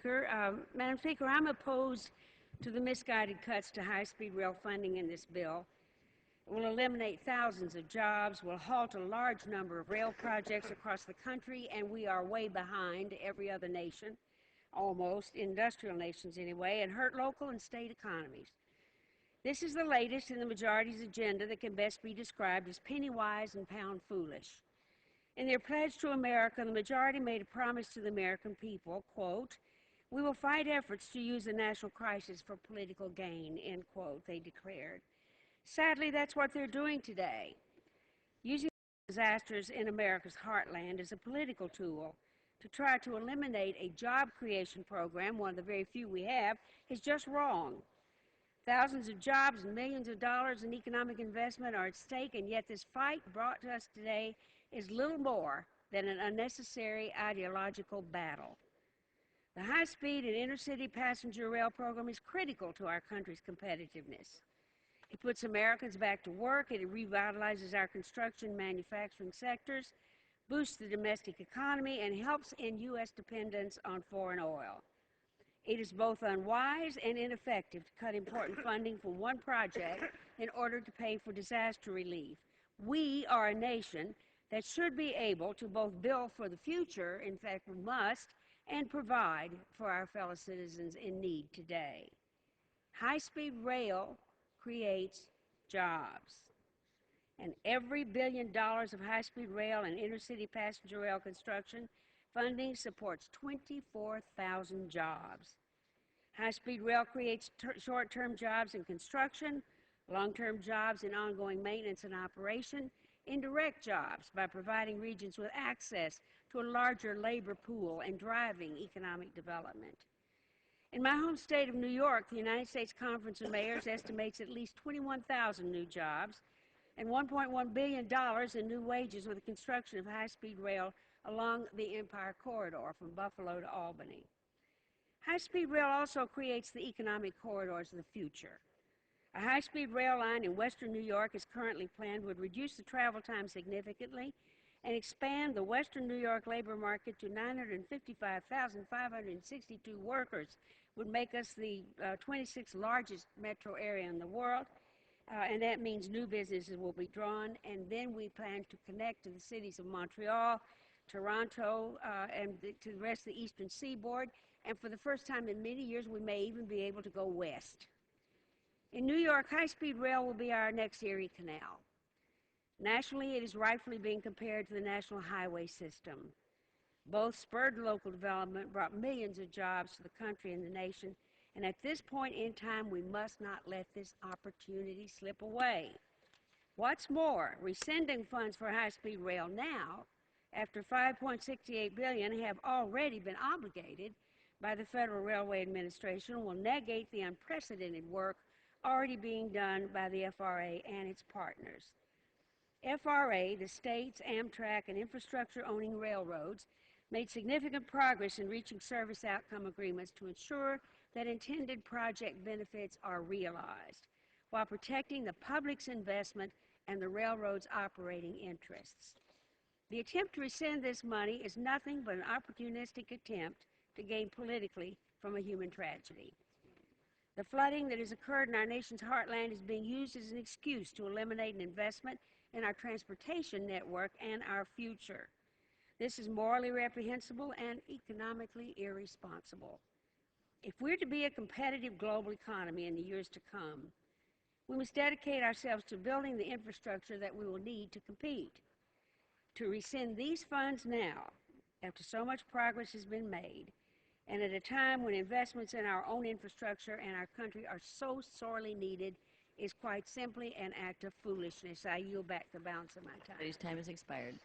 Speaker. Madam Speaker, I'm opposed to the misguided cuts to high-speed rail funding in this bill. It will eliminate thousands of jobs, will halt a large number of rail projects across the country, and we are way behind every other nation, almost, industrial nations anyway, and hurt local and state economies. This is the latest in the majority's agenda that can best be described as penny-wise and pound-foolish. In their pledge to America, the majority made a promise to the American people, quote, "We will fight efforts to use the national crisis for political gain," end quote, they declared. Sadly, that's what they're doing today, using disasters in America's heartland as a political tool to try to eliminate a job creation program, one of the very few we have, is just wrong. Thousands of jobs and millions of dollars in economic investment are at stake, and yet this fight brought to us today is little more than an unnecessary ideological battle. The high-speed and intercity passenger rail program is critical to our country's competitiveness. It puts Americans back to work, it revitalizes our construction manufacturing sectors, boosts the domestic economy, and helps end U.S. dependence on foreign oil. It is both unwise and ineffective to cut important funding from one project in order to pay for disaster relief. We are a nation that should be able to both build for the future, in fact we must, and provide for our fellow citizens in need today. High-speed rail creates jobs, and every $1 billion of high-speed rail and intercity passenger rail construction funding supports 24,000 jobs. High-speed rail creates short-term jobs in construction, long-term jobs in ongoing maintenance and operation, indirect jobs by providing regions with access to a larger labor pool and driving economic development. In my home state of New York, the United States Conference of Mayors estimates at least 21,000 new jobs and $1.1 billion in new wages with the construction of high-speed rail along the Empire Corridor from Buffalo to Albany. High-speed rail also creates the economic corridors of the future. A high-speed rail line in western New York as currently planned would reduce the travel time significantly and expand the western New York labor market to 955,562 workers, would make us the 26th largest metro area in the world, and that means new businesses will be drawn, and then we plan to connect to the cities of Montreal, Toronto, and to the rest of the eastern seaboard, and for the first time in many years we may even be able to go west. In New York, high-speed rail will be our next Erie Canal. Nationally, it is rightfully being compared to the national highway system. Both spurred local development, brought millions of jobs to the country and the nation, and at this point in time, we must not let this opportunity slip away. What's more, rescinding funds for high-speed rail now, after $5.68 billion have already been obligated by the Federal Railway Administration, will negate the unprecedented work already being done by the FRA and its partners. FRA, the states, Amtrak, and infrastructure-owning railroads made significant progress in reaching service outcome agreements to ensure that intended project benefits are realized, while protecting the public's investment and the railroad's operating interests. The attempt to rescind this money is nothing but an opportunistic attempt to gain politically from a human tragedy. The flooding that has occurred in our nation's heartland is being used as an excuse to eliminate an investment in our transportation network and our future. This is morally reprehensible and economically irresponsible. If we're to be a competitive global economy in the years to come, we must dedicate ourselves to building the infrastructure that we will need to compete. To rescind these funds now, after so much progress has been made, and at a time when investments in our own infrastructure and our country are so sorely needed, is quite simply an act of foolishness. I yield back the balance of my time. Today's time has expired.